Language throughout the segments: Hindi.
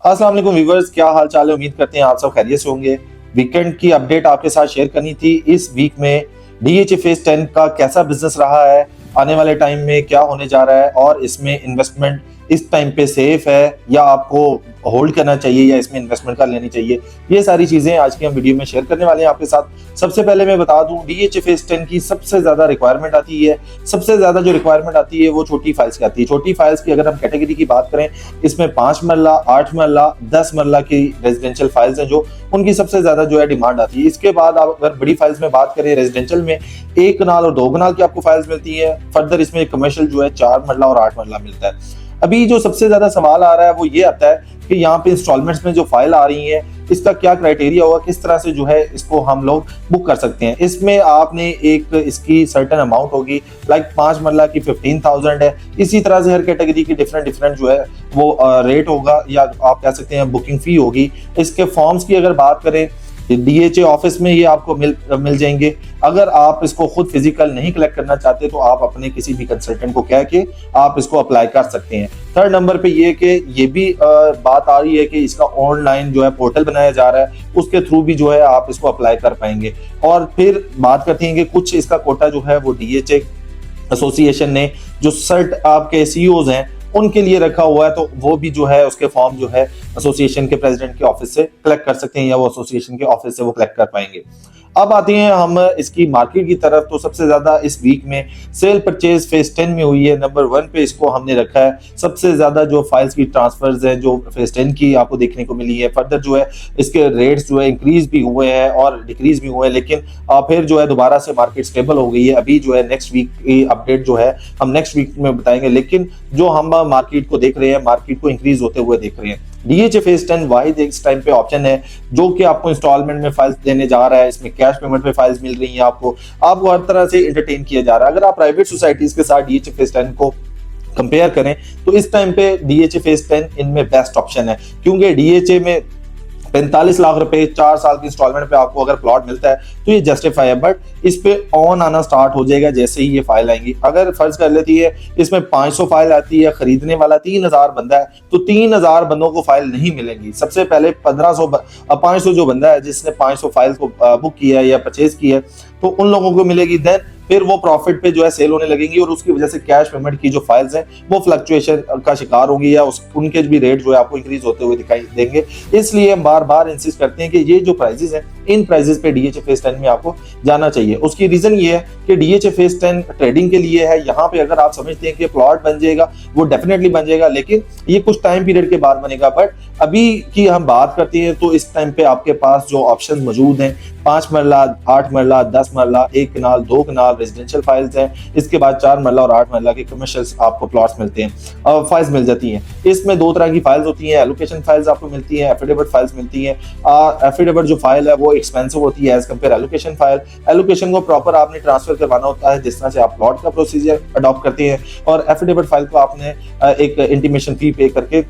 अस्सलाम वालेकुम व्यूअर्स, क्या हाल चाल है। उम्मीद करते हैं आप सब खैरियत से होंगे। वीकेंड की अपडेट आपके साथ शेयर करनी थी। इस वीक में डीएचए फेज 10 का कैसा बिजनेस रहा है, आने वाले टाइम में क्या होने जा रहा है और इसमें इन्वेस्टमेंट इस टाइम पे सेफ है या आपको होल्ड करना चाहिए या इसमें इन्वेस्टमेंट कर लेनी चाहिए, ये सारी चीजें आज की हम वीडियो में शेयर करने वाले हैं आपके साथ। सबसे पहले मैं बता दूं, डीएचए फेज 10 की सबसे ज्यादा रिक्वायरमेंट आती है, सबसे ज्यादा जो रिक्वायरमेंट आती है वो छोटी फाइल्स की आती है। छोटी फाइल्स की अगर हम कैटेगरी की बात करें, इसमें 5 मरला, 8 मरला, 10 मरला की रेजिडेंशियल फाइल्स हैं जो उनकी सबसे ज्यादा जो है डिमांड आती है। इसके बाद आप अगर बड़ी फाइल्स में बात करें, रेजिडेंशियल में 1 कनाल और 2 कनाल की आपको फाइल्स मिलती है। फर्दर इसमें कमर्शियल जो है 4 मरला और 8 मरला मिलता है। अभी जो सबसे ज्यादा सवाल आ रहा है वो ये आता है कि यहाँ पे इंस्टॉलमेंट्स में जो फाइल आ रही है, इसका क्या क्राइटेरिया होगा, किस तरह से जो है इसको हम लोग बुक कर सकते हैं। इसमें आपने एक इसकी सर्टेन अमाउंट होगी, लाइक 5 मरला की 15,000 है। इसी तरह से हर कैटेगरी की डिफरेंट जो है वो रेट होगा, या आप कह सकते हैं बुकिंग फी होगी। इसके फॉर्म्स की अगर बात करें, डीएचए ऑफिस में ये आपको मिल जाएंगे। अगर आप इसको खुद फिजिकल नहीं कलेक्ट करना चाहते तो आप अपने किसी भी कंसल्टेंट को कह के आप इसको अप्लाई कर सकते हैं। थर्ड नंबर पे ये भी बात आ रही है कि इसका ऑनलाइन जो है पोर्टल बनाया जा रहा है, उसके थ्रू भी जो है आप इसको अप्लाई कर पाएंगे। और फिर बात करते हैं कि कुछ इसका कोटा जो है वो डीएचए एसोसिएशन ने जो सर्ट आपके सीईओज हैं उनके लिए रखा हुआ है, तो वो भी जो है उसके फॉर्म जो है एसोसिएशन के प्रेसिडेंट के ऑफिस से कलेक्ट कर सकते हैं या वो एसोसिएशन के ऑफिस से वो कलेक्ट कर पाएंगे। अब आते हैं हम इसकी मार्केट की तरफ। तो सबसे ज्यादा इस वीक में सेल परचेज फेज 10 में हुई है। नंबर 1 पे इसको हमने रखा है। सबसे ज्यादा जो फाइल्स की ट्रांसफर्स हैं जो फेज 10 की आपको देखने को मिली है। फर्दर जो है इसके रेट्स जो है इंक्रीज भी हुए हैं और डिक्रीज भी हुए हैं, लेकिन फिर जो है दोबारा से मार्केट स्टेबल हो गई है। अभी जो है नेक्स्ट वीक की अपडेट जो है हम नेक्स्ट वीक में बताएंगे, लेकिन जो हम मार्केट को देख रहे हैं, मार्केट को इंक्रीज होते हुए देख रहे हैं। डीएचए फेज 10 वाहिद इस टाइम पे ऑप्शन है जो कि आपको इंस्टॉलमेंट में फाइल्स देने जा रहा है। इसमें कैश पेमेंट पे फाइल्स मिल रही हैं, आपको हर तरह से एंटरटेन किया जा रहा है। अगर आप प्राइवेट सोसाइटीज के साथ डीएचए फेज 10 को कंपेयर करें तो इस टाइम पे डीएचए फेज 10 इनमें बेस्ट ऑप्शन है, क्योंकि डीएचए में 45 लाख रुपए 4 साल की इंस्टॉलमेंट पे आपको अगर प्लॉट मिलता है तो ये जस्टिफाई है। बट इस पे ऑन आना स्टार्ट हो जाएगा जैसे ही ये फाइल आएंगी। अगर फर्ज कर लेती है इसमें 500 फाइल आती है, खरीदने वाला 3000 बंदा है, तो 3000 बंदों को फाइल नहीं मिलेंगी। सबसे पहले 500 जो बंदा है जिसने 500 फाइल को बुक किया है या परचेज किया है, तो उन लोगों को मिलेगी। देन फिर वो प्रॉफिट पे जो है सेल होने लगेंगी और उसकी वजह से कैश पेमेंट की जो फाइल्स हैं वो फ्लक्चुएशन का शिकार होंगी या उनके भी रेट जो है आपको इंक्रीज होते हुए दिखाई देंगे। इसलिए हम बार बार इंसिस्ट करते हैं कि ये जो प्राइसेस हैं, इन प्राइसेस पे डीएचए फेज 10 में आपको जाना चाहिए। उसकी रीजन ये है कि डीएचए फेज 10 ट्रेडिंग के लिए है। यहाँ पे अगर आप समझते हैं कि प्लॉट बन जाएगा, वो डेफिनेटली बन जाएगा, लेकिन ये कुछ टाइम पीरियड के बाद बनेगा। बट अभी की हम बात करते हैं तो इस टाइम पे आपके पास जो ऑप्शन मौजूद हैं, 5 मरला, 8 मरला, 10 मरला, 1 कनाल, 2 कनाल रेजिडेंशियल फाइल्स हैं। इसके बाद 4 मरला और 8 मरला के कमर्शियल आपको प्लॉट्स मिलते हैं, फाइल्स मिल जाती हैं। इसमें 2 तरह की फाइल्स होती हैं, एलोकेशन फाइल्स आपको मिलती हैं, एफिडेविट फाइल्स मिलती हैं। एफिडेविट जो फाइल है वो एक्सपेंसिव होती है as compare allocation file. Allocation को प्रॉपर आपने ट्रांसफर करवाना होता है जिस तरह से आप प्लॉट का प्रोसीजर अडॉप्ट करते हैं, और एफिडेविट फाइल को आपने एक इंटीमेशन फी पे करके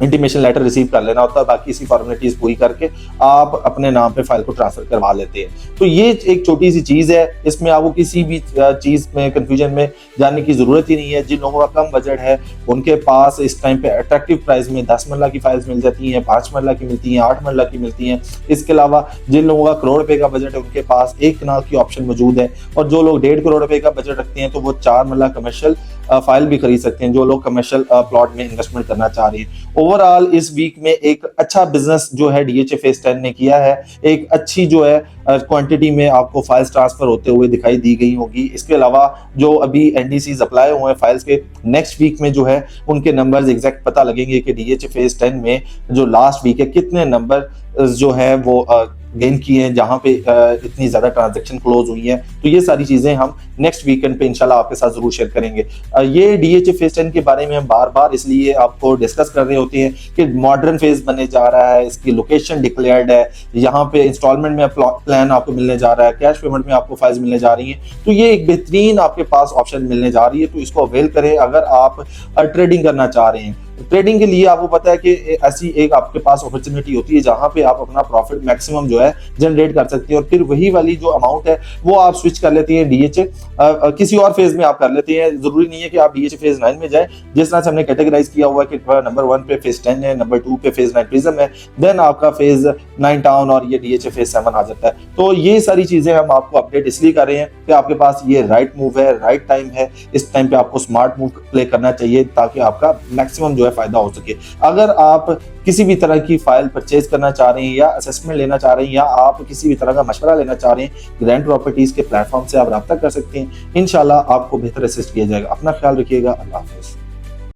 इंटीमेशन लेटर रिसीव कर लेना होता है। बाकी इसी फॉर्मेलिटीज पूरी करके आप अपने नाम पे फाइल को ट्रांसफर करवा लेते हैं। तो ये एक छोटी सी चीज है, इसमें आपको किसी भी चीज में कंफ्यूजन में जाने की जरूरत ही नहीं है। जिन लोगों का कम बजट है उनके पास इस टाइम पे अट्रैक्टिव प्राइस में 10 मरला की फाइल्स मिल जाती हैं, 5 मरला की मिलती हैं, 8 मरला की मिलती हैं। इसके अलावा जिन लोगों का करोड़ रुपए का बजट है उनके पास 1 कनाल की ऑप्शन मौजूद है, और जो लोग 1.5 करोड़ रुपए का बजट रखते हैं तो वो 4 मरला कमर्शियल फाइल भी खरीद सकते हैं, जो लोग कमर्शियल प्लॉट में इन्वेस्टमेंट करना चाह रहे हैं। ओवरऑल इस वीक में एक अच्छा बिजनेस जो है डीएचए फेज 10 ने किया है। एक अच्छी जो है क्वांटिटी में आपको फाइल्स ट्रांसफर होते हुए दिखाई दी गई होगी। इसके अलावा जो अभी एनडीसीज अप्लाई हुए हैं फाइल्स के, नेक्स्ट वीक में जो है उनके नंबर्स एग्जैक्ट पता लगेंगे कि डीएचए फेज 10 में जो लास्ट वीक है कितने नंबर जो है वो गेन किए हैं, जहां पे इतनी ज्यादा ट्रांजैक्शन क्लोज हुई है। तो ये सारी चीजें हम नेक्स्ट वीकेंड पे इंशाल्लाह आपके साथ जरूर शेयर करेंगे। ये डीएचए फेज 10 के बारे में हम बार बार इसलिए आपको डिस्कस कर रहे होते हैं कि मॉडर्न फेज बनने जा रहा है, इसकी लोकेशन डिक्लेयर्ड है, यहाँ पे इंस्टॉलमेंट में प्लान आपको मिलने जा रहा है, कैश पेमेंट में आपको फाइल्स मिलने जा रही हैं। तो ये एक बेहतरीन आपके पास ऑप्शन मिलने जा रही है, तो इसको अवेल करें अगर आप ट्रेडिंग करना चाह रहे हैं। ट्रेडिंग के लिए आपको पता है कि ऐसी एक आपके पास अपॉर्चुनिटी होती है जहां पे आप अपना प्रॉफिट मैक्सिमम जो है जनरेट कर सकते हैं, और फिर वही वाली जो अमाउंट है वो आप स्विच कर लेते हैं डीएचए किसी और फेज में आप कर लेते हैं। जरूरी नहीं है कि आप डीएचए फेज 9 में जाए, जिस तरह से हमने कैटेगराइज किया हुआ है कि नंबर 1 पे फेज 10 है, नंबर 2 पे फेज 9 प्रिज्म है, देन आपका फेज 9 टाउन और ये डीएचए फेज 7 आ जाता है। तो ये सारी चीजें हम आपको अपडेट इसलिए कर रहे हैं कि आपके पास ये राइट मूव है, राइट टाइम है, इस टाइम पे आपको स्मार्ट मूव प्ले करना चाहिए ताकि आपका मैक्सिमम जो है फायदा हो सके। अगर आप किसी भी तरह की फाइल परचेज करना चाह रहे हैं या असेसमेंट लेना चाह रहे हैं या आप किसी भी तरह का मशवरा लेना चाह रहे हैं, ग्रैंड प्रॉपर्टीज के प्लेटफॉर्म से आप रब्ता कर सकते हैं। इंशाल्लाह आपको बेहतर असिस्ट किया जाएगा। अपना ख्याल रखिएगा। अल्लाह हाफिज़।